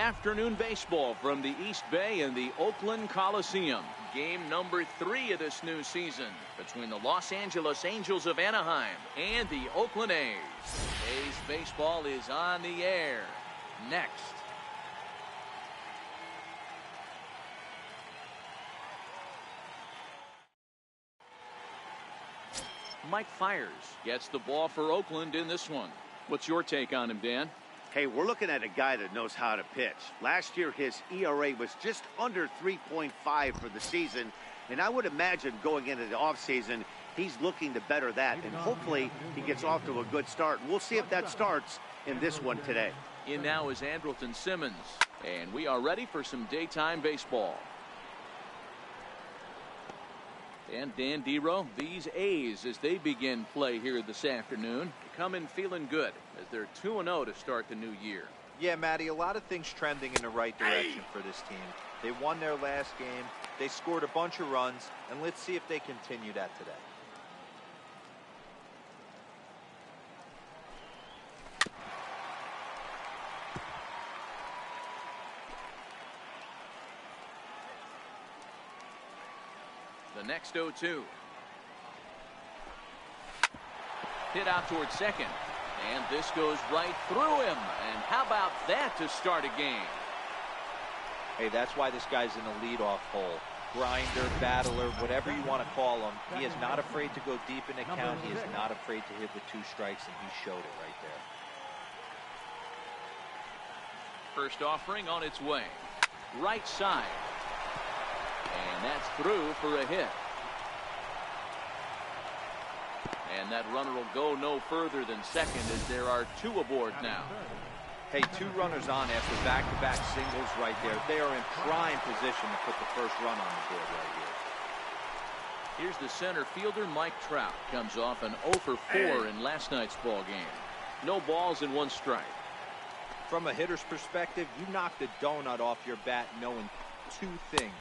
afternoon baseball from the East Bay and the Oakland Coliseum. Game number 3 of this new season between the Los Angeles Angels of Anaheim and the Oakland A's. A's baseball is on the air next. Mike Fiers gets the ball for Oakland in this one. What's your take on him, Dan? Hey, we're looking at a guy that knows how to pitch. Last year, his ERA was just under 3.5 for the season, and I would imagine going into the offseason, he's looking to better that, and hopefully he gets off to a good start. We'll see if that starts in this one today. In now is Andrewton Simmons, and we are ready for some daytime baseball. And Dan Dero, these A's, as they begin play here this afternoon, come in feeling good as they're 2-0 to start the new year. Yeah, Matty, a lot of things trending in the right direction for this team. They won their last game, they scored a bunch of runs, and let's see if they continue that today. The next 0-2. Hit out towards second. And this goes right through him. And how about that to start a game? Hey, that's why this guy's in the leadoff hole. Grinder, battler, whatever you want to call him. He is not afraid to go deep in the count. He is not afraid to hit the 2 strikes, and he showed it right there. First offering on its way. Right side. And that's through for a hit. And that runner will go no further than second as there are 2 aboard now. Hey, 2 runners on after back-to-back singles right there. They are in prime position to put the first run on the board right here. Here's the center fielder, Mike Trout. Comes off an 0 for 4 in last night's ball game. No balls and 1 strike. From a hitter's perspective, you knock the donut off your bat knowing 2 things.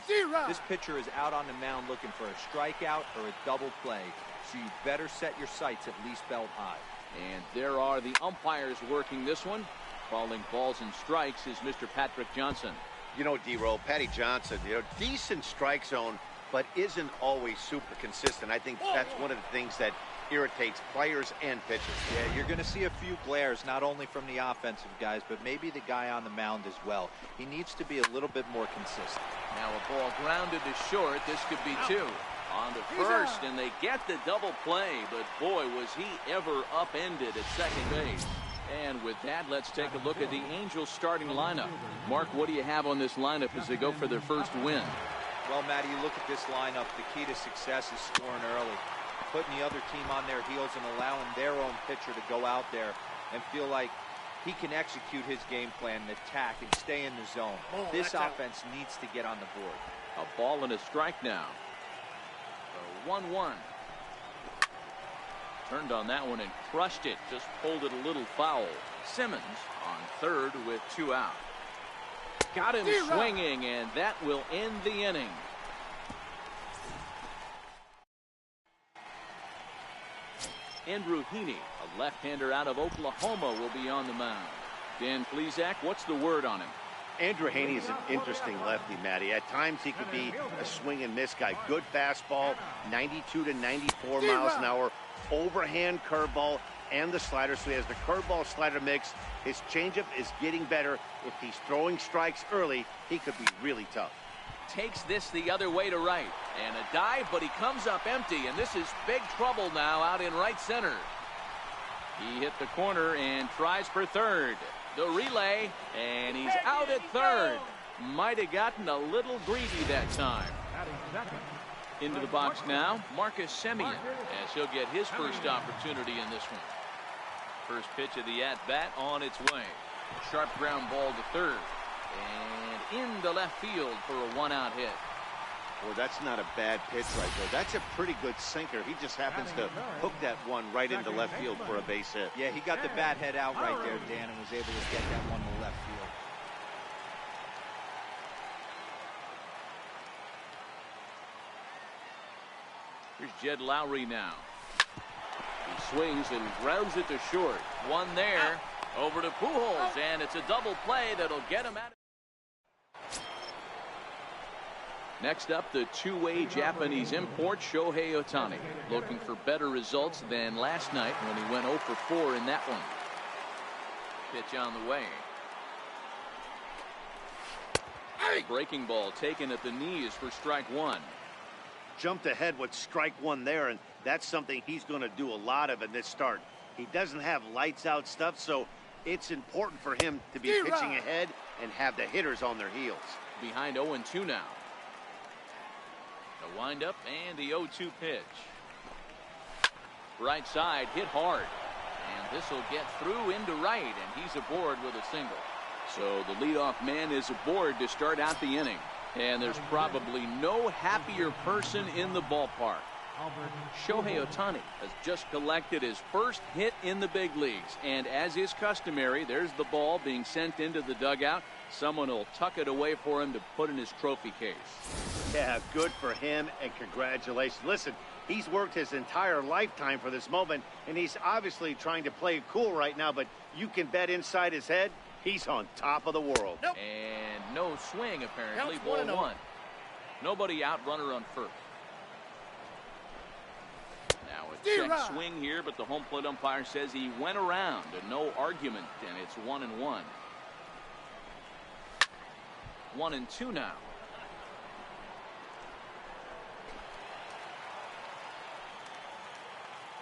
This pitcher is out on the mound looking for a strikeout or a double play, so you better set your sights at least belt high. And there are the umpires working this one. Calling balls and strikes is Mr. Patrick Johnson. You know, D-Roll, Patty Johnson, decent strike zone, but isn't always super consistent. I think that's one of the things that irritates players and pitchers. Yeah, you're going to see a few glares, not only from the offensive guys, but maybe the guy on the mound as well. He needs to be a little bit more consistent. Now a ball grounded to short. This could be 2. On to first, and they get the double play, but boy, was he ever upended at second base. And with that, let's take a look at the Angels starting lineup. Mark, what do you have on this lineup as they go for their first win? Well, Matty, you look at this lineup, the key to success is scoring early, putting the other team on their heels and allowing their own pitcher to go out there and feel like he can execute his game plan and attack and stay in the zone. This offense needs to get on the board. A ball and a strike now. 1-1. Turned on that one and crushed it. Just pulled it a little foul. Simmons on third with 2 out. Got him swinging, and that will end the inning. Andrew Heaney, a left-hander out of Oklahoma, will be on the mound. Dan Plesac, what's the word on him? Andrew Heaney is an interesting lefty, Matty. At times he could be a swing and miss guy. Good fastball, 92 to 94 miles an hour, overhand curveball, and the slider. So he has the curveball slider mix. His changeup is getting better. If he's throwing strikes early, he could be really tough. Takes this the other way to right. And a dive, but he comes up empty. And this is big trouble now out in right center. He hit the corner and tries for third. The relay, and he's out at third. Might have gotten a little greedy that time. Into the box now, Marcus Simeon, as he'll get his first opportunity in this one. First pitch of the at-bat on its way. Sharp ground ball to third. And into left field for a 1-out hit. Well, that's not a bad pitch right there. That's a pretty good sinker. He just happens to hook that one right into left field for a base hit. Yeah, he got the bat head out right there, Dan, and was able to get that one to left field. Here's Jed Lowry now. He swings and grounds it to short. One there, over to Pujols, and it's a double play that'll get him out. Next up, the two-way Japanese import, Shohei Otani, looking for better results than last night when he went 0 for 4 in that one. Pitch on the way. Breaking ball taken at the knees for strike one. Jumped ahead with strike one there, and that's something he's going to do a lot of in this start. He doesn't have lights out stuff, so it's important for him to be pitching ahead and have the hitters on their heels. Behind 0-2 now. The windup and the 0-2 pitch. Right side hit hard, and this will get through into right, and he's aboard with a single. So the leadoff man is aboard to start out the inning, and there's probably no happier person in the ballpark. Shohei Otani has just collected his first hit in the big leagues, and as is customary, there's the ball being sent into the dugout. Someone will tuck it away for him to put in his trophy case. Yeah, good for him, and congratulations. Listen, he's worked his entire lifetime for this moment, and he's obviously trying to play it cool right now, but you can bet inside his head, he's on top of the world. Nope. And no swing, apparently. Ball one. Nobody out, runner on first. Now a check swing here, but the home plate umpire says he went around, and no argument, and it's 1-1. 1-2 now.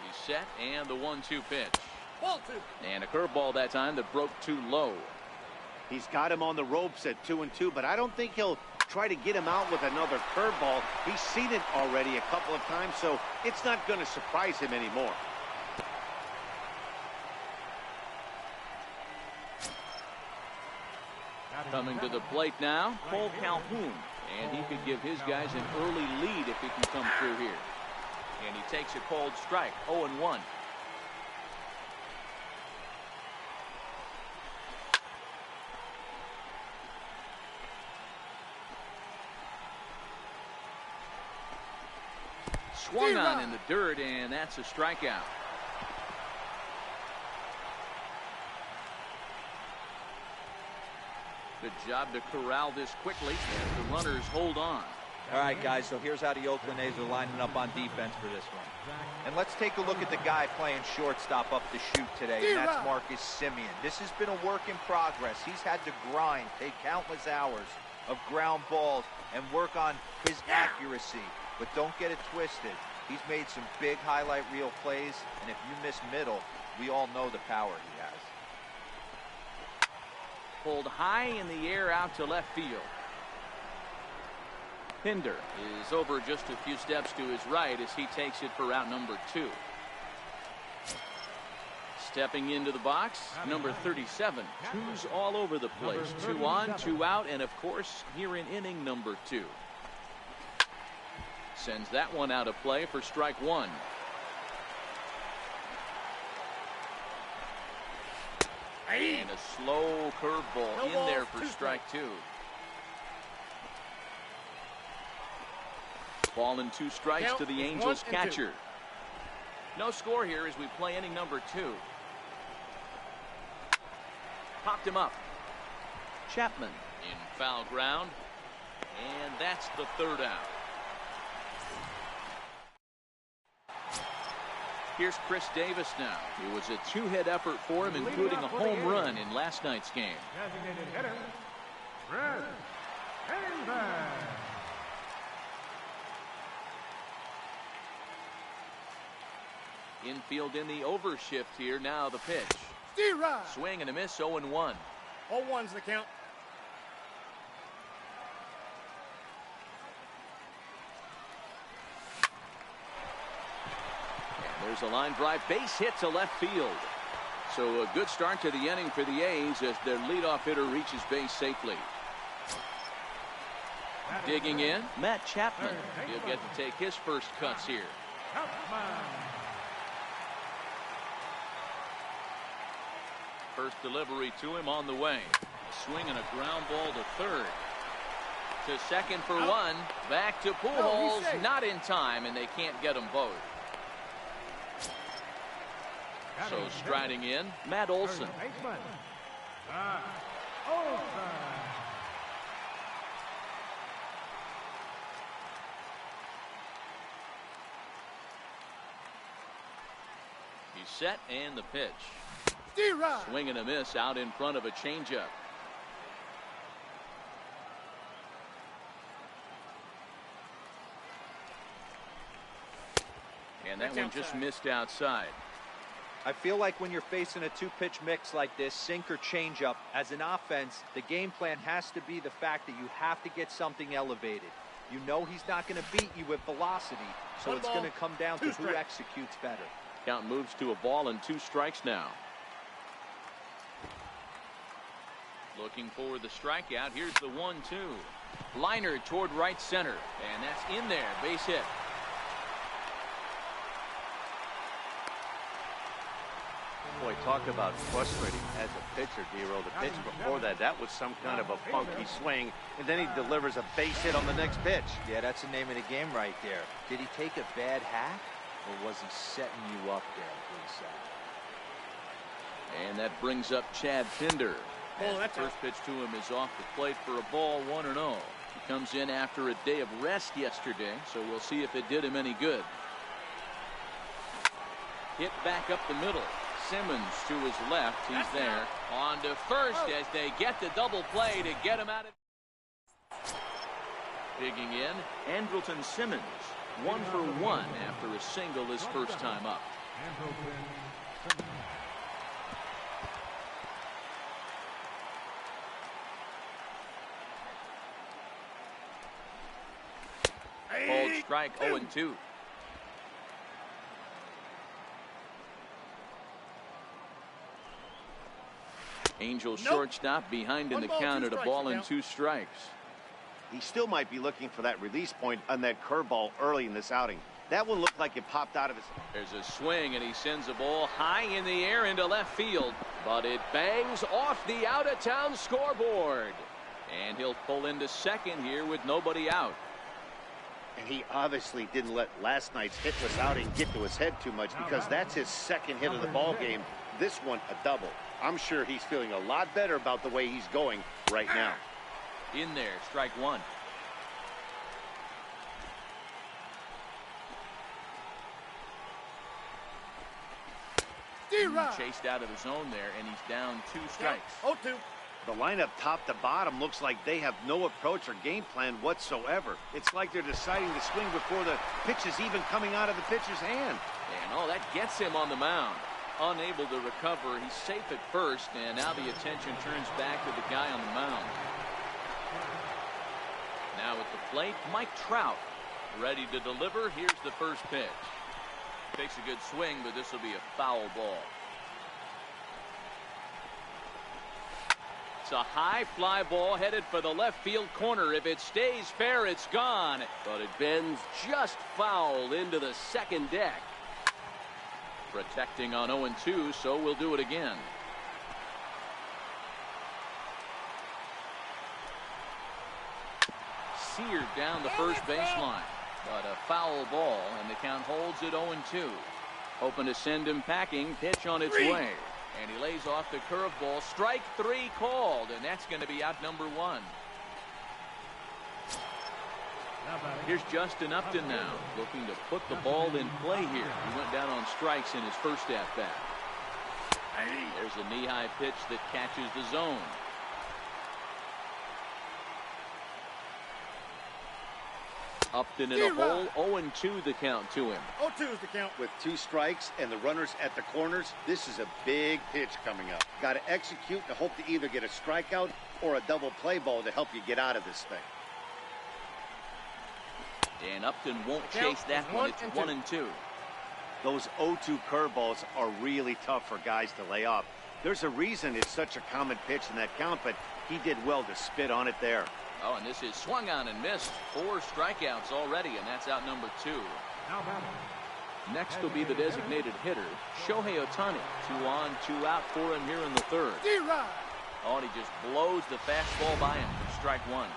He's set, and the 1-2 pitch. And a curveball that time that broke too low. He's got him on the ropes at 2-2, but I don't think he'll try to get him out with another curveball. He's seen it already a couple of times, so it's not going to surprise him anymore. Coming to the plate now, Calhoun, and he could give his guys an early lead if he can come through here. And he takes a cold strike, 0-1. Swung on in the dirt, and that's a strikeout. Good job to corral this quickly as the runners hold on. All right, guys, so here's how the Oakland A's are lining up on defense for this one. And let's take a look at the guy playing shortstop up the chute today, and that's Marcus Simeon. This has been a work in progress. He's had to grind, take countless hours of ground balls, and work on his accuracy. But don't get it twisted. He's made some big highlight reel plays, and if you miss middle, we all know the power he has. Pulled high in the air out to left field. Pinder is over just a few steps to his right as he takes it for out number 2. Stepping into the box, number 37. Two's all over the place. 2 on, 2 out, and of course, here in inning number 2. Sends that one out of play for strike 1. And a slow curveball in there for strike 2. Ball and 2 strikes to the Angels catcher. No score here as we play inning number 2. Popped him up. Chapman in foul ground. And that's the 3rd out. Here's Chris Davis now. It was a 2-hit effort for him, including a home run in last night's game. Designated hitter, Pinder. Infield in the overshift here. Now the pitch. Swing and a miss, 0-1. 0-1's the count. There's a line drive, base hit to left field. So a good start to the inning for the A's as their leadoff hitter reaches base safely. Digging in, Matt Chapman. He'll get to take his first cuts here. First delivery to him on the way. A swing and a ground ball to third. To second for 1. Back to Pujols. Not in time, and they can't get them both. So striding in, Matt Olson. He's set and the pitch. Swing and a miss out in front of a changeup. And that one just missed outside. I feel like when you're facing a two-pitch mix like this, sink or changeup, as an offense, the game plan has to be the fact that you have to get something elevated. You know he's not going to beat you with velocity, so it's going to come down to who executes better. Count moves to a ball and 2 strikes now. Looking for the strikeout. Here's the 1-2. Liner toward right center, and that's in there. Base hit. Boy, talk about frustrating as a pitcher, D-Roll. The pitch before that was some kind of a funky swing, and then he delivers a base hit on the next pitch. Yeah, that's the name of the game right there. Did he take a bad hack, or was he setting you up there, And that brings up Chad Pinder. That's first pitch to him is off the plate for a ball, 1-0. He comes in after a day of rest yesterday, so we'll see if it did him any good. Hit back up the middle. Simmons to his left. He's there. On to first as they get the double play to get him out of. Digging in, Andrewton Simmons. 1 for 1 after a single his first time up. Called strike 0-2. Angels shortstop behind in the count at a ball and 2 strikes. He still might be looking for that release point on that curveball early in this outing. That one looked like it popped out of his. There's a swing, and he sends a ball high in the air into left field, but it bangs off the out-of-town scoreboard. And he'll pull into second here with nobody out. And he obviously didn't let last night's hitless outing get to his head too much, because that's his second hit of the ball game. This one a double. I'm sure he's feeling a lot better about the way he's going right now. In there, strike 1. Chased out of the zone there, and he's down 2 strikes. 0-2. The lineup top to bottom looks like they have no approach or game plan whatsoever. It's like they're deciding to swing before the pitch is even coming out of the pitcher's hand. And that gets him on the mound. Unable to recover. He's safe at first, and now the attention turns back to the guy on the mound. Now at the plate, Mike Trout. Ready to deliver. Here's the first pitch. Takes a good swing, but this will be a foul ball. It's a high fly ball headed for the left field corner. If it stays fair, it's gone. But it bends just foul into the second deck. Protecting on 0-2, so we'll do it again. Seared down the first baseline, but a foul ball, and the count holds it 0-2. Hoping to send him packing. Pitch on its way, and he lays off the curveball. Strike 3 called, and that's going to be out number 1. Here's Justin Upton now, looking to put the ball in play here. He went down on strikes in his first at-bat. There's a knee-high pitch that catches the zone. Upton in a hole, 0-2 the count to him. 0-2 is the count. With 2 strikes and the runners at the corners, this is a big pitch coming up. Got to execute to hope to either get a strikeout or a double play ball to help you get out of this thing. And Upton won't chase that one. It's 1-2. Those 0-2 curveballs are really tough for guys to lay off. There's a reason it's such a common pitch in that count, but he did well to spit on it there. Oh, and this is swung on and missed. 4 strikeouts already, and that's out number 2. Next will be the designated hitter, Shohei Otani. 2 on, 2 out for him here in the third. Oh, and he just blows the fastball by him for strike 1.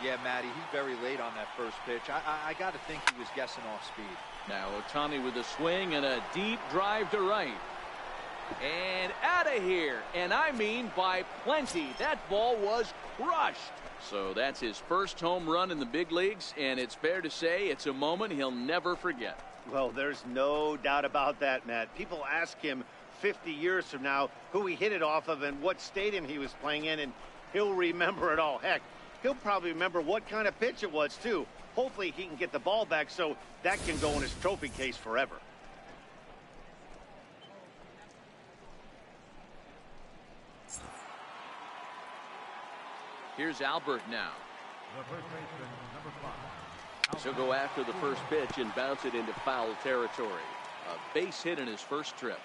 Yeah, Matty, he's very late on that first pitch. I got to think he was guessing off speed. Now Otani with a swing and a deep drive to right. And out of here. And I mean by plenty. That ball was crushed. So that's his first home run in the big leagues, and it's fair to say it's a moment he'll never forget. Well, there's no doubt about that, Matt. People ask him 50 years from now who he hit it off of and what stadium he was playing in, and he'll remember it all. Heck, he'll probably remember what kind of pitch it was, too. Hopefully he can get the ball back so that can go in his trophy case forever. Here's Albert now. He'll go after the first pitch and bounce it into foul territory. A base hit in his first trip.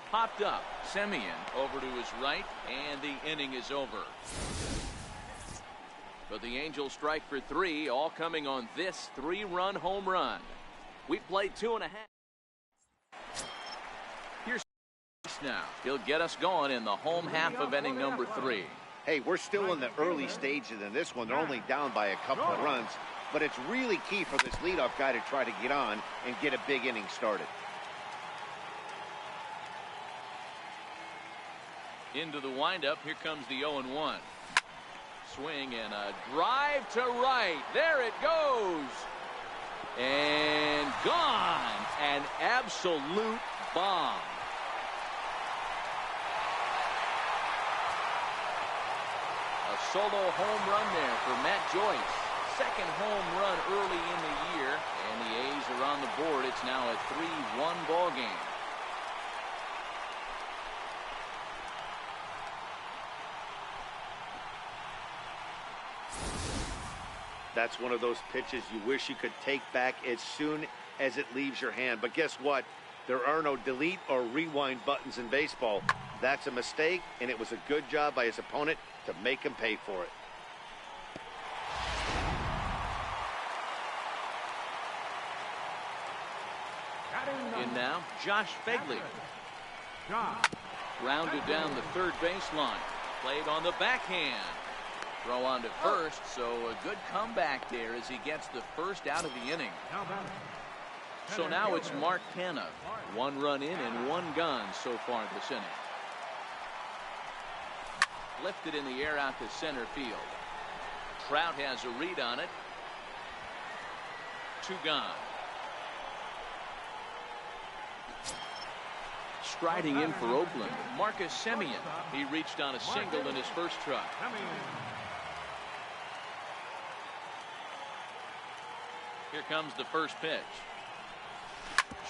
Popped up. Simeon over to his right, and the inning is over. But the Angels strike for 3, all coming on this 3-run home run. We played 2.5. Here's now. He'll get us going in the home half of inning number 3. Hey, we're still in the early stages in this one. They're only down by a couple of runs, but it's really key for this leadoff guy to try to get on and get a big inning started. Into the windup. Here comes the 0-1. Swing and a drive to right. There it goes. And gone. An absolute bomb. A solo home run there for Matt Joyce. Second home run early in the year. And the A's are on the board. It's now a 3-1 ball game. That's one of those pitches you wish you could take back as soon as it leaves your hand. But guess what? There are no delete or rewind buttons in baseball. That's a mistake, and it was a good job by his opponent to make him pay for it. In now, Josh Fegley. Rounded down the third baseline. Played on the backhand. Throw on to first, so a good comeback there as he gets the first out of the inning. So now it's Mark Canha. 1 run in and 1 gone so far this inning. Lifted in the air out to center field. Trout has a read on it. 2 gone. Striding in for Oakland, Marcus Simeon. He reached on a single in his first try. Here comes the first pitch.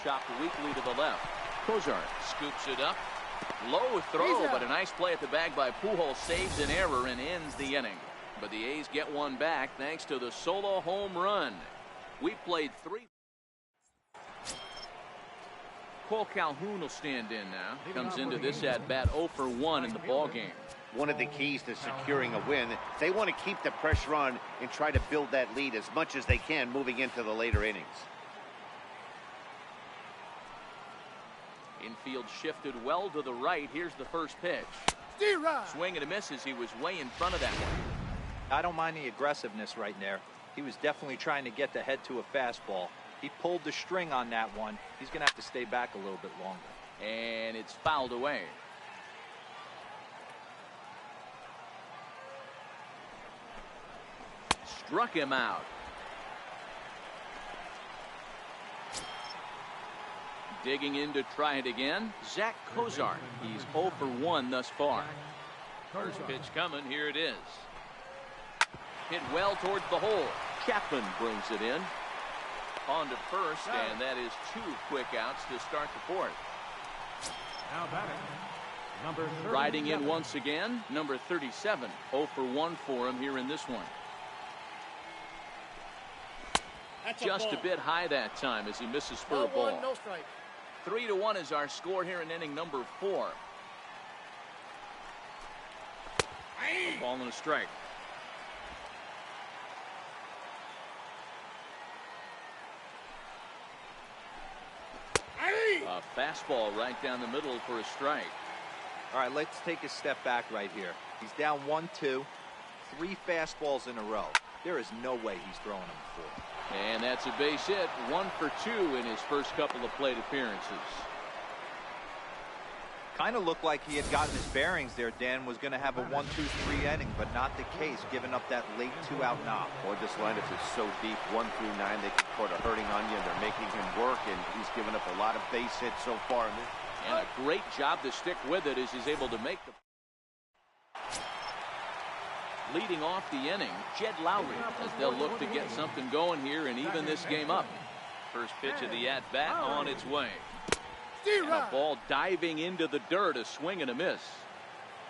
Chopped weakly to the left. Cozart scoops it up. Low throw, but a nice play at the bag by Pujols. Saves an error and ends the inning. But the A's get one back thanks to the solo home run. We played 3. Cole Calhoun will stand in now. Comes into this at bat 0 for 1 in the ball game. One of the keys to securing a win, they want to keep the pressure on and try to build that lead as much as they can moving into the later innings. Infield shifted well to the right. Here's the first pitch. Swing and a miss as he was way in front of that one. I don't mind the aggressiveness right there. He was definitely trying to get the head to a fastball. He pulled the string on that one. He's going to have to stay back a little bit longer. And it's fouled away. Struck him out. Digging in to try it again, Zach Cozart. He's 0 for 1 thus far. First pitch coming. Here it is. Hit well towards the hole. Chapman brings it in. On to first, and that is 2 quick outs to start the 4th. Now batting, number 37. Riding in once again, number 37. 0 for 1 for him here in this one. Just a bit high that time as he misses for a ball. No strike. 3-1 is our score here in inning number 4. A ball and a strike. A fastball right down the middle for a strike. All right, let's take a step back right here. He's down 1-2, 3 fastballs in a row. There is no way he's throwing them 4. And that's a base hit. 1 for 2 in his first couple of plate appearances. Kind of looked like he had gotten his bearings there. Dan was going to have a 1-2-3 inning, but not the case, giving up that late 2-out knock. Boy, this lineup is so deep, 1 through 9. They can put a hurting on you. They're making him work, and he's given up a lot of base hits so far. And a great job to stick with it as he's able to make the... Leading off the inning, Jed Lowry, as they'll look to get something going here and even this game up. First pitch of the at-bat on its way. And a ball diving into the dirt, a swing and a miss.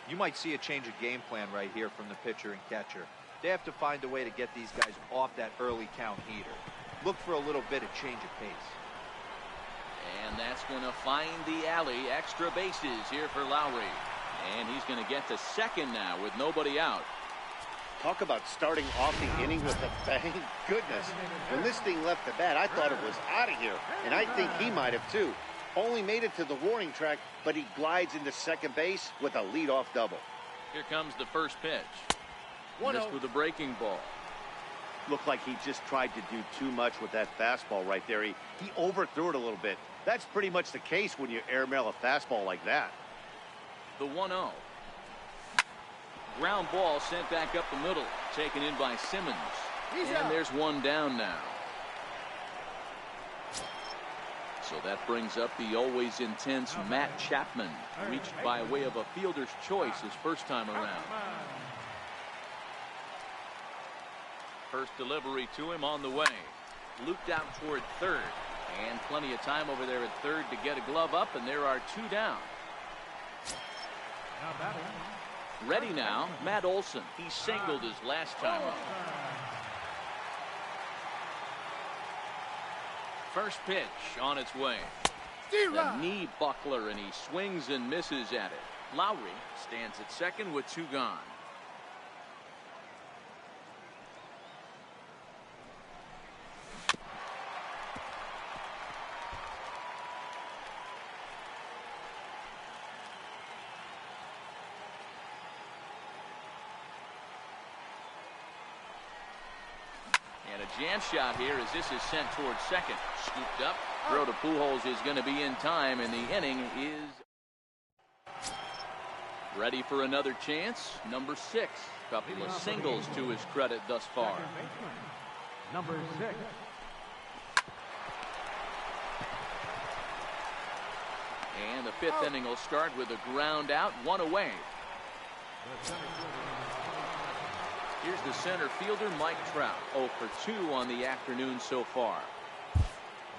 You might see a change of game plan right here from the pitcher and catcher. They have to find a way to get these guys off that early count heater. Look for a little bit of change of pace. And that's going to find the alley. Extra bases here for Lowry. And he's going to get to second now with nobody out. Talk about starting off the inning with a bang. Goodness. When this thing left the bat, I thought it was out of here. And I think he might have too. Only made it to the warning track, but he glides into second base with a leadoff double. Here comes the first pitch. Missed with a breaking ball. Looked like he just tried to do too much with that fastball right there. He overthrew it a little bit. That's pretty much the case when you airmail a fastball like that. The 1-0. Ground ball sent back up the middle. Taken in by Simmons. And there's one down now. So that brings up the always intense Matt Chapman, reached by way of a fielder's choice his first time around. First delivery to him on the way. Looped out toward third. And plenty of time over there at third to get a glove up, and there are 2 down. Ready now, Matt Olson. He singled his last time up. First pitch on its way. A knee buckler, and he swings and misses at it. Lowry stands at second with 2 gone. And a jam shot here as this is sent towards second. Scooped up. Throw to Pujols is going to be in time, and the inning is ready for another chance. Number 6. Couple of singles to his credit thus far. Number 6. And the 5th inning will start with a ground out, 1 away. Here's the center fielder, Mike Trout. 0 for 2 on the afternoon so far.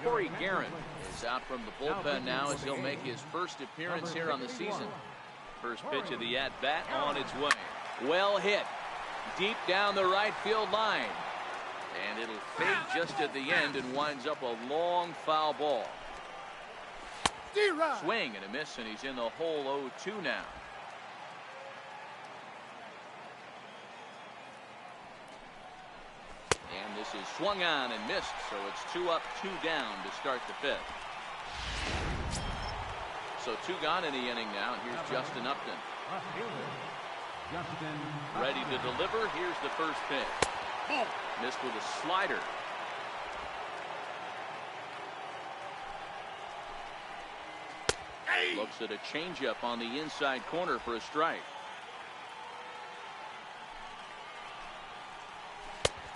Corey Guerin is out from the bullpen now as he'll make his first appearance here on the season. First pitch of the at-bat on its way. Well hit. Deep down the right field line. And it'll fade just at the end and winds up a long foul ball. Swing and a miss, and he's in the hole 0-2 now. And this is swung on and missed, so it's 2 up, 2 down to start the 5th. So 2 gone in the inning now, and here's Justin Upton. Ready to deliver. Here's the first pitch. Missed with a slider. Looks at a changeup on the inside corner for a strike.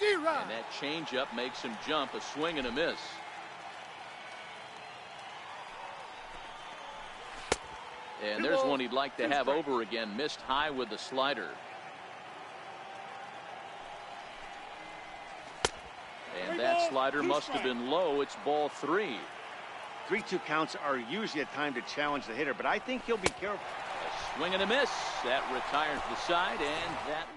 And that changeup makes him jump. A swing and a miss. And there's one he'd like to have over again. Missed high with the slider. And that slider must have been low. It's ball 3. 3-2 counts are usually a time to challenge the hitter, but I think he'll be careful. A swing and a miss. That retires the side, and that.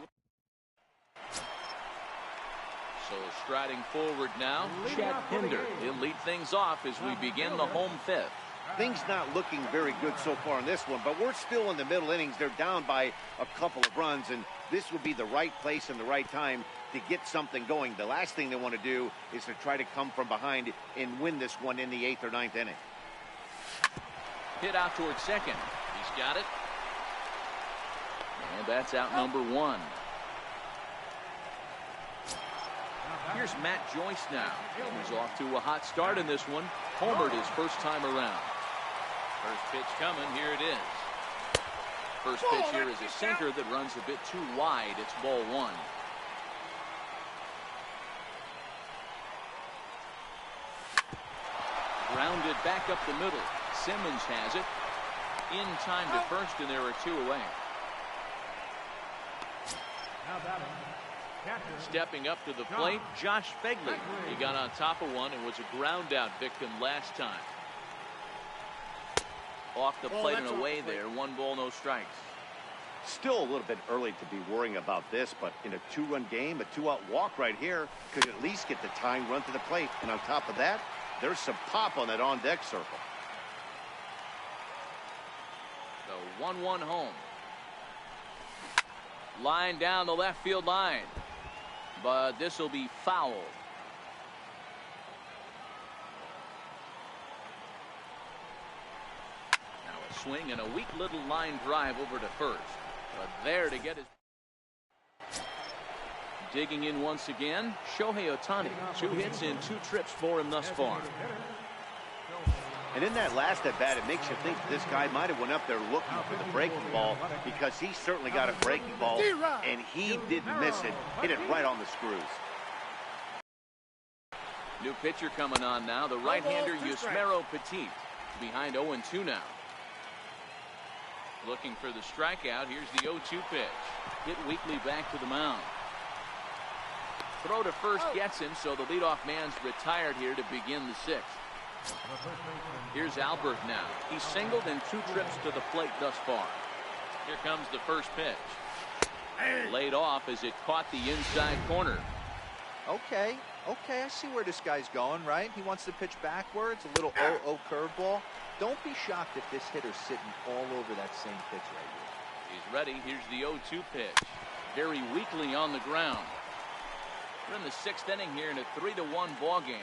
So striding forward now, Jed Pinder. He'll lead things off as we begin the home 5th. Things not looking very good so far in this one, but we're still in the middle innings. They're down by a couple of runs, and this would be the right place and the right time to get something going. The last thing they want to do is to try to come from behind and win this one in the 8th or 9th inning. Hit out towards second. He's got it. And that's out number 1. Here's Matt Joyce now. He's off to a hot start in this one. Homered his first time around. First pitch coming. Here it is. First pitch here is a sinker that runs a bit too wide. It's ball one. Grounded back up the middle. Simmons has it. In time to first, and there are two away. Stepping up to the plate, Josh Fegley. He got on top of one and was a ground out victim last time. Off the plate and away there. 1 ball, no strikes. Still a little bit early to be worrying about this, but in a 2-run game, a 2-out walk right here could at least get the tying run to the plate. And on top of that, there's some pop on that on-deck circle. The 1-1 home. Line down the left field line. But this will be fouled. Now a swing and a weak little line drive over to first. But there to get his... Digging in once again, Shohei Otani. 2 hits in 2 trips for him thus far. And in that last at bat, it makes you think this guy might have went up there looking for the breaking ball, because he certainly got a breaking ball, and he didn't miss it. Hit it right on the screws. New pitcher coming on now, the right-hander Yusmeiro Petit. Behind 0-2 now. Looking for the strikeout. Here's the 0-2 pitch. Hit weakly back to the mound. Throw to first gets him, so the leadoff man's retired here to begin the 6th. Here's Albert now. He's singled in 2 trips to the plate thus far. Here comes the first pitch. Laid off as it caught the inside corner. Okay, I see where this guy's going, right? He wants to pitch backwards, a little 0-0 curveball. Don't be shocked if this hitter's sitting all over that same pitch right here. He's ready. Here's the 0-2 pitch. Very weakly on the ground. We're in the 6th inning here in a 3-1 ball game.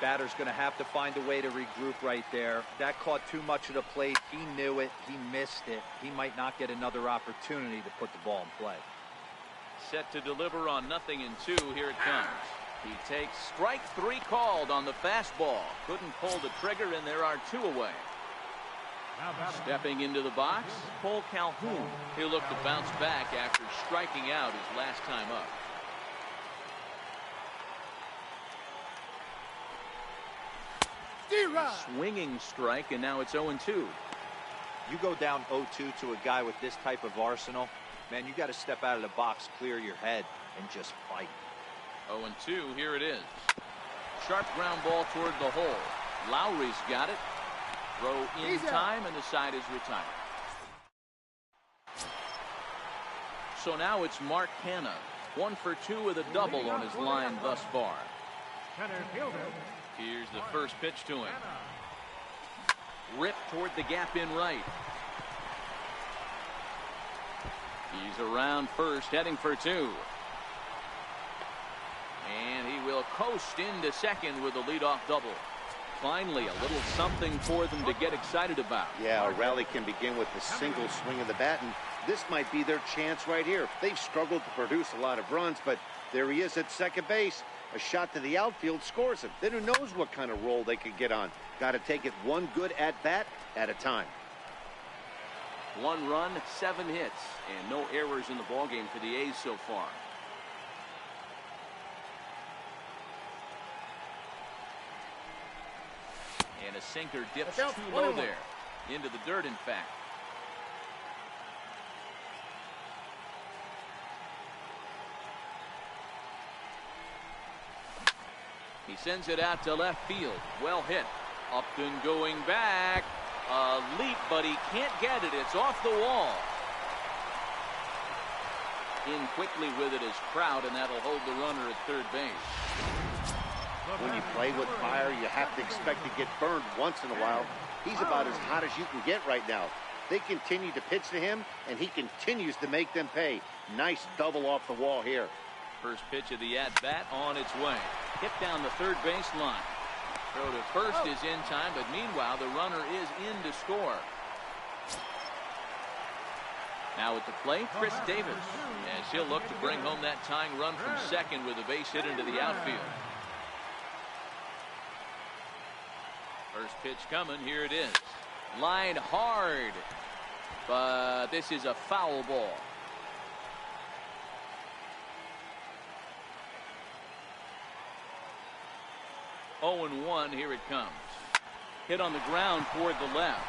Batter's going to have to find a way to regroup right there. That caught too much of the plate. He knew it. He missed it. He might not get another opportunity to put the ball in play. Set to deliver on 0-2. Here it comes. He takes strike 3 called on the fastball. Couldn't pull the trigger, and there are 2 away. Stepping into the box, Calhoun. He'll look to bounce back after striking out his last time up. Swinging strike, and now it's 0-2. You go down 0-2 to a guy with this type of arsenal, man, you got to step out of the box, clear your head, and just fight. 0-2, here it is. Sharp ground ball toward the hole. Lowry's got it. Throw in time, and the side is retired. So now it's Mark Hanna. 1 for 2 with a double on his line thus far. Here's the first pitch to him. Ripped toward the gap in right. He's around first, heading for 2. And he will coast into second with a leadoff double. Finally, a little something for them to get excited about. Yeah, a rally can begin with a single swing of the bat, and this might be their chance right here. They've struggled to produce a lot of runs, but there he is at second base. A shot to the outfield scores him. Then who knows what kind of roll they could get on. Got to take it one good at-bat at a time. 1 run, 7 hits, and no errors in the ballgame for the A's so far. And a sinker dips too low there. Into the dirt, in fact. He sends it out to left field. Well hit. Upton going back. A leap, but he can't get it. It's off the wall. In quickly with it is Trout, and that'll hold the runner at third base. When you play with fire, you have to expect to get burned once in a while. He's about as hot as you can get right now. They continue to pitch to him, and he continues to make them pay. Nice double off the wall here. First pitch of the at-bat on its way. Hit down the third base line. Throw to first is in time, but meanwhile the runner is in to score. Now at the plate, Chris Davis, as he'll look to bring home that tying run from second with a base hit into the outfield. First pitch coming. Here it is. Line hard, but this is a foul ball. Oh and 1. Here it comes. Hit on the ground toward the left,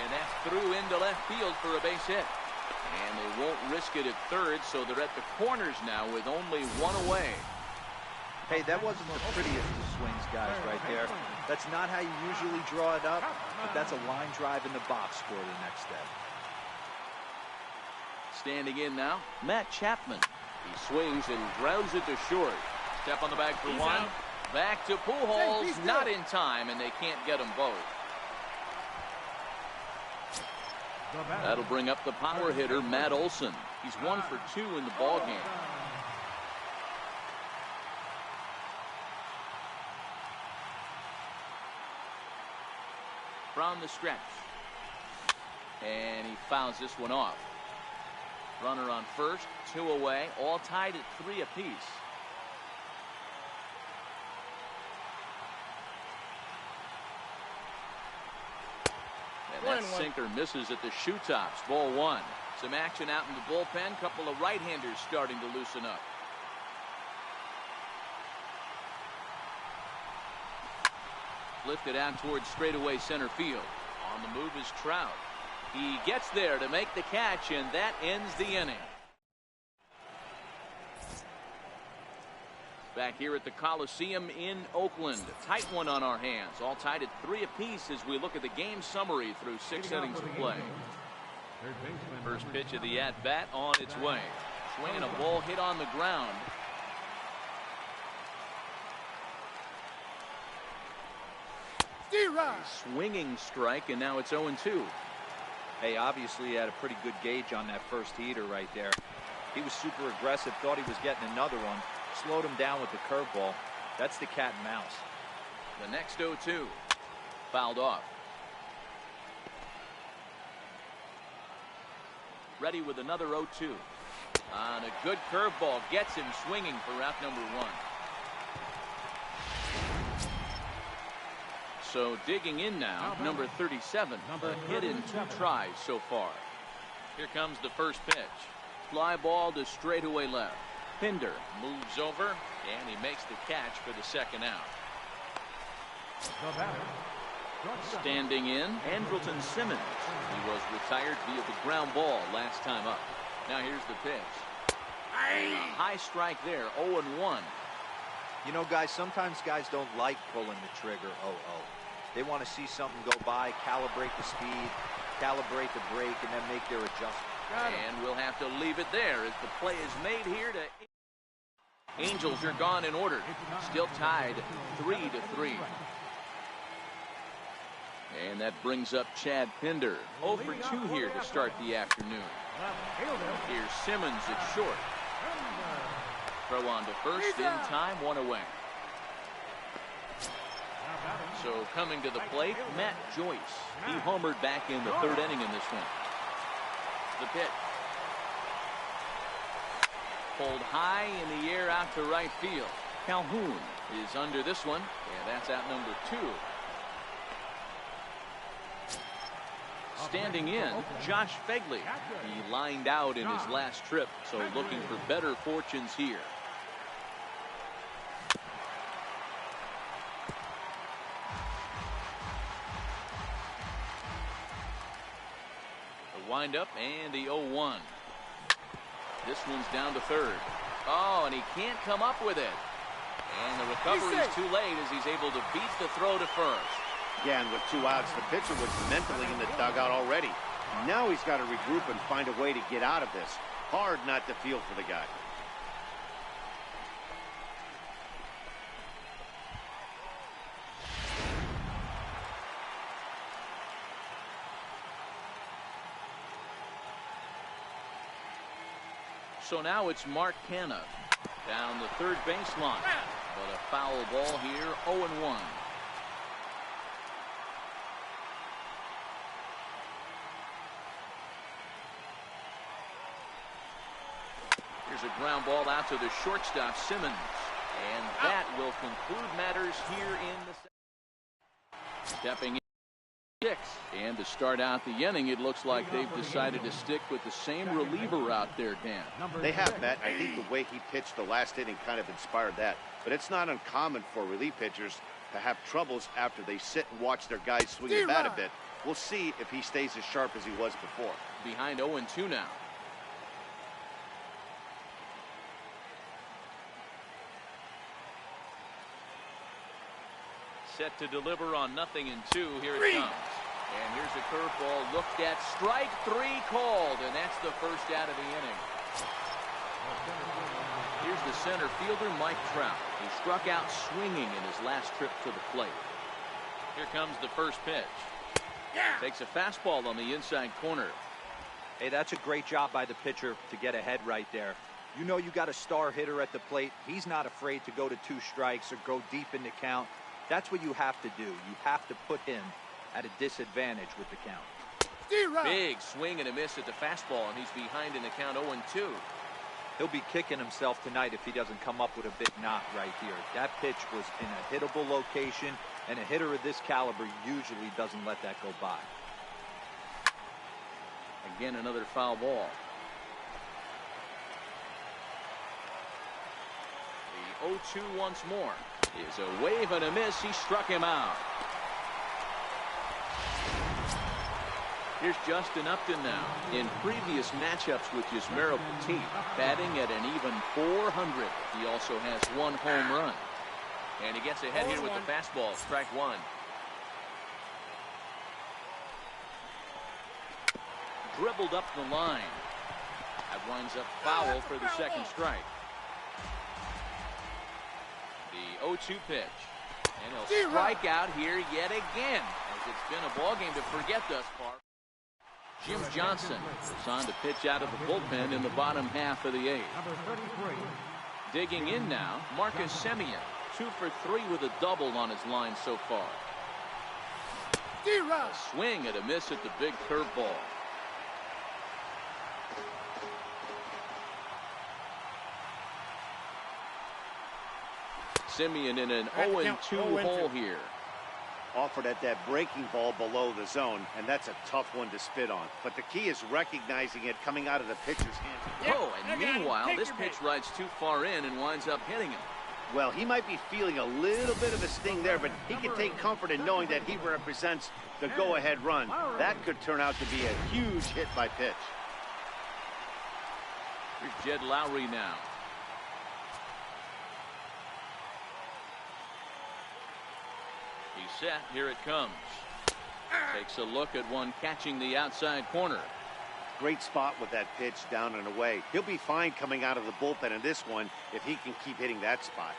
and that's through into left field for a base hit. And they won't risk it at third, so they're at the corners now with only one away. Hey, that wasn't the prettiest of swings, guys, right there. That's not how you usually draw it up, but that's a line drive in the box for the next step. Standing in now, Matt Chapman. He swings and grounds it to short. Step on the bag for one. Back to Pujols, not in time, and they can't get them both. That'll bring up the power hitter, Matt Olson. He's 1 for 2 in the ballgame. From the stretch. And he fouls this one off. Runner on first, 2 away, all tied at 3 apiece. That sinker misses at the shoe tops. Ball 1. Some action out in the bullpen. Couple of right-handers starting to loosen up. Lifted out towards straightaway center field. On the move is Trout. He gets there to make the catch, and that ends the inning. Back here at the Coliseum in Oakland. A tight one on our hands. All tied at 3 apiece as we look at the game summary through 6 innings of play. First pitch of the at-bat on its way. Swinging a ball hit on the ground. Swinging strike, and now it's 0-2. Hey, obviously he had a pretty good gauge on that first heater right there. He was super aggressive, thought he was getting another one. Slowed him down with the curveball. That's the cat and mouse. The next 0-2. Fouled off. Ready with another 0-2. On a good curveball. Gets him swinging for out number 1. So digging in now, number 37. A hit in 2 tries so far. Here comes the first pitch. Fly ball to straightaway left. Pinder moves over, and he makes the catch for the second out. Standing in, Andrewton Simmons. He was retired via the ground ball last time up. Now here's the pitch. High strike there, 0-1. You know, guys, sometimes guys don't like pulling the trigger 0-0. They want to see something go by, calibrate the speed, calibrate the break, and then make their adjustment. And we'll have to leave it there as the play is made here to... Angels are gone in order. Still tied 3-3. And that brings up Chad Pinder. 0 for 2 here to start the afternoon. Here's Simmons at short. Throw on to first in time, 1 away. So coming to the plate, Matt Joyce. He homered back in the 3rd inning in this one. The pitch. Pulled high in the air out to right field. Calhoun is under this one, and that's out number 2. Standing in, Josh Fegley. He lined out in his last trip, so looking for better fortunes here. The windup and the 0-1. This one's down to 3rd. Oh, and he can't come up with it. And the recovery is too late as he's able to beat the throw to first. Yeah, and with 2 outs, the pitcher was mentally in the dugout already. Now he's got to regroup and find a way to get out of this. Hard not to feel for the guy. So now it's Mark Canha down the 3rd baseline. But a foul ball here, 0-1. Here's a ground ball out to the shortstop, Simmons. And that will conclude matters here in the second. Stepping in 6. And to start out the inning, it looks like they've decided to stick with the same reliever out there, Dan. They have, Matt. I think the way he pitched the last inning kind of inspired that. But it's not uncommon for relief pitchers to have troubles after they sit and watch their guys swing the bat a bit. We'll see if he stays as sharp as he was before. Behind 0-2 now. Set to deliver on 0-2. Here it comes. And here's a curveball looked at. Strike 3 called, and that's the first out of the inning. Here's the center fielder, Mike Trout. He struck out swinging in his last trip to the plate. Here comes the first pitch. Takes a fastball on the inside corner. Hey, that's a great job by the pitcher to get ahead right there. You know you got a star hitter at the plate. He's not afraid to go to 2 strikes or go deep in the count. That's what you have to do. You have to put him at a disadvantage with the count. Big swing and a miss at the fastball, and he's behind in the count 0-2. He'll be kicking himself tonight if he doesn't come up with a big knock right here. That pitch was in a hittable location, and a hitter of this caliber usually doesn't let that go by. Again, another foul ball. The 0-2 once more is a wave and a miss. He struck him out. Here's Justin Upton now. In previous matchups with Yusmeiro Petit, batting at an even .400. He also has 1 home run. And he gets ahead here with the fastball. Strike 1. Dribbled up the line. That winds up foul for the second strike. The 0-2 pitch. And he'll strike out here yet again, as it's been a ball game to forget thus far. Jim Johnson is on to pitch out of the bullpen in the bottom half of the 8th. Digging in now, Marcus Simeon, 2 for 3 with a double on his line so far. A swing and a miss at the big curveball. Simeon in an 0-2 hole here. Offered at that breaking ball below the zone, and that's a tough one to spit on. But the key is recognizing it coming out of the pitcher's hand. Oh, and meanwhile, this pitch rides too far in and winds up hitting him. Well, he might be feeling a little bit of a sting there, but he can take comfort in knowing that he represents the go-ahead run. That could turn out to be a huge hit by pitch. Here's Jed Lowry now. He's set. Here it comes. Takes a look at one catching the outside corner. Great spot with that pitch down and away. He'll be fine coming out of the bullpen in this one if he can keep hitting that spot.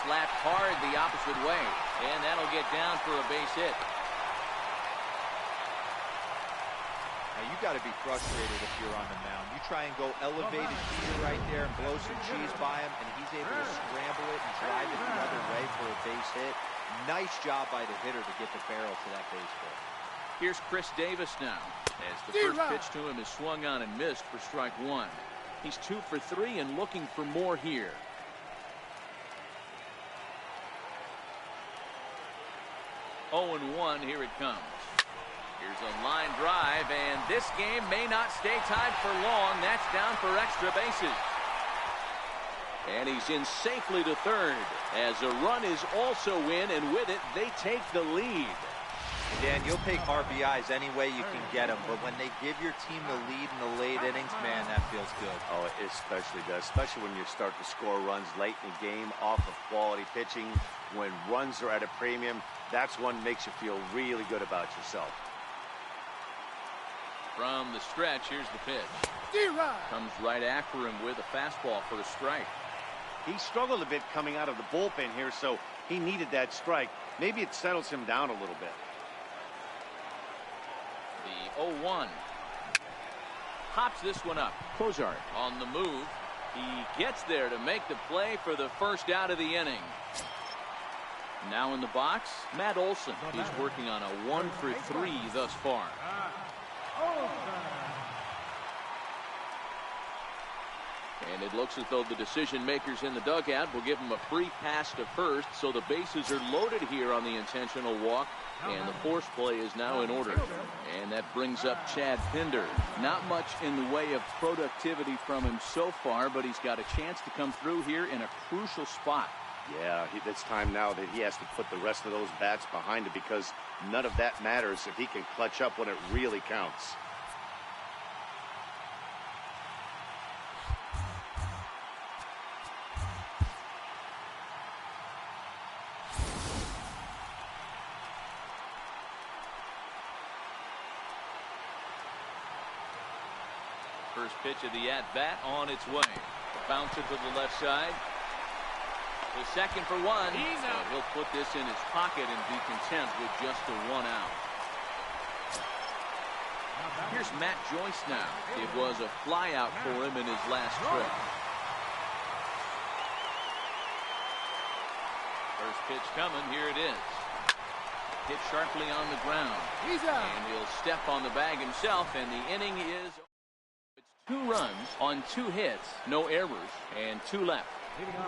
Slapped hard the opposite way, and that'll get down for a base hit. Now you got to be frustrated if you're on the mound. You try and go elevated heater right there and blow some cheese by him, and he's able to scramble it and drive it the other way for a base hit. Nice job by the hitter to get the barrel to that baseball. Here's Chris Davis now, as the first pitch to him is swung on and missed for strike 1. He's 2 for 3 and looking for more here. Oh, and 1, here it comes. Here's a line drive, and this game may not stay tied for long. That's down for extra bases. And he's in safely to third, as a run is also in, and with it, they take the lead. Dan, you'll take RBIs any way you can get them, but when they give your team the lead in the late innings, man, that feels good. Oh, it especially does, especially when you start to score runs late in the game off of quality pitching. When runs are at a premium, that's when makes you feel really good about yourself. From the stretch, here's the pitch. Comes right after him with a fastball for a strike. He struggled a bit coming out of the bullpen here, so he needed that strike. Maybe it settles him down a little bit. The 0-1. Hops this one up. Cozart on the move. He gets there to make the play for the first out of the inning. Now in the box, Matt Olson. He's working on a 1 for 3 thus far. And it looks as though the decision makers in the dugout will give him a free pass to first, so the bases are loaded here on the intentional walk, and the force play is now in order. And that brings up Chad Pinder. Not much in the way of productivity from him so far, but he's got a chance to come through here in a crucial spot. Yeah, it's time now that he has to put the rest of those bats behind it, because none of that matters if he can clutch up when it really counts. First pitch of the at-bat on its way. Bounce it to the left side. The second for one. He'll put this in his pocket and be content with just a 1 out. Here's Matt Joyce now. It was a flyout for him in his last trip. First pitch coming. Here it is. Hit sharply on the ground. And he'll step on the bag himself, and the inning is... 2 runs on 2 hits, no errors, and 2 left.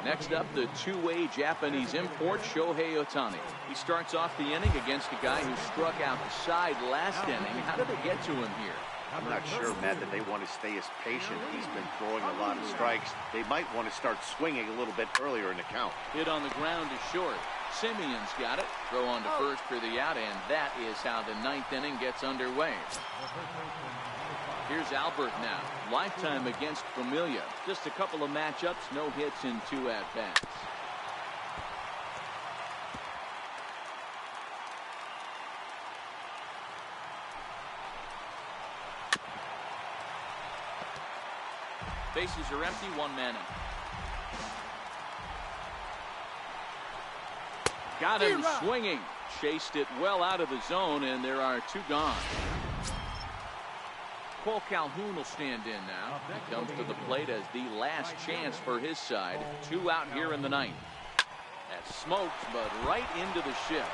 Next up, the two-way Japanese import, Shohei Otani. He starts off the inning against a guy who struck out the side last inning. How did they get to him here? I'm not sure, Matt, that they want to stay as patient. He's been throwing a lot of strikes. They might want to start swinging a little bit earlier in the count. Hit on the ground is short. Simeon's got it. Throw on to first for the out, and that is how the 9th inning gets underway. Here's Albert now. Lifetime against Familia. Just a couple of matchups, no hits in 2 at-bats. Bases are empty, 1 man out. Got him swinging. Chased it well out of the zone, and there are 2 gone. Calhoun will stand in now. He comes to the plate as the last chance for his side. 2 out here in the 9th. That smoked, but right into the shift.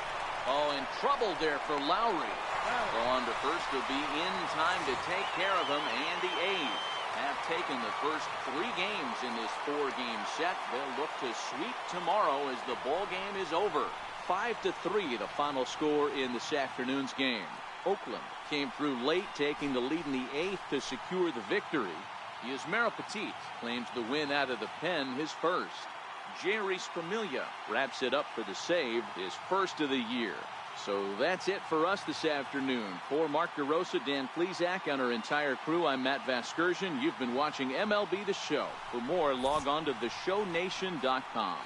Oh, in trouble there for Lowry. Go on to first. He'll be in time to take care of him, and the A's have taken the first 3 games in this 4-game set. They'll look to sweep tomorrow as the ball game is over. 5-3 the final score in this afternoon's game. Oakland came through late, taking the lead in the 8th to secure the victory. Yusmeiro Petit claims the win out of the pen, his first. Jeurys Familia wraps it up for the save, his first of the year. So that's it for us this afternoon. For Mark DeRosa, Dan Plesac, and our entire crew, I'm Matt Vasgersian. You've been watching MLB The Show. For more, log on to theshownation.com.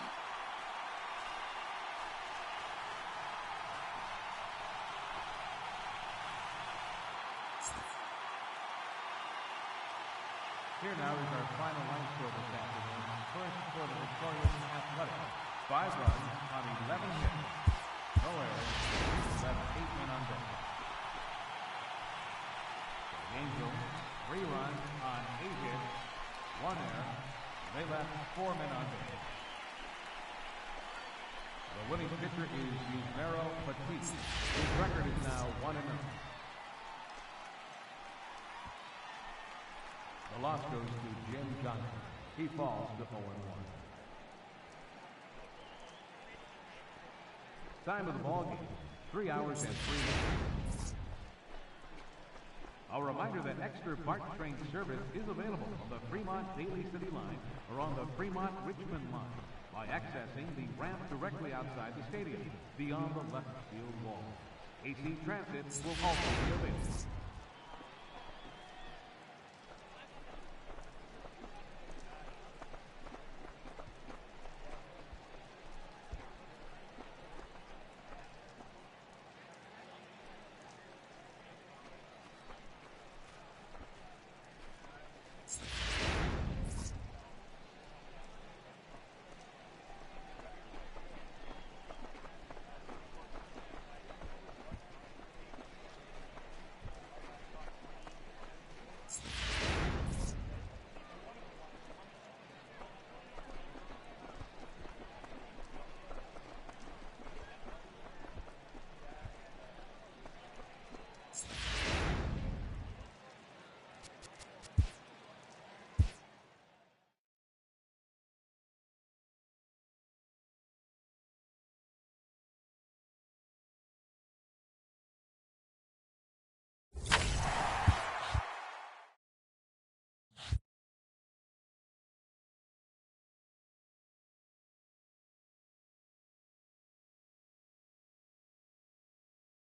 Here now is our final line score this afternoon. First for the victorious Athletics. 5 runs on 11 hits. No errors. Left 8 men on base. The Angels, 3 runs on 8 hits. 1 error. They left 4 men on base. The winning pitcher is Yusmeiro Petit. His record is now 1-0. The loss goes to Jim Johnson. He falls to 0-1. Time of the ball game, 3 hours and 3 minutes. A reminder that extra BART train service is available on the Fremont Daly City line or on the Fremont Richmond line by accessing the ramp directly outside the stadium beyond the left field wall. AC Transit will also be available.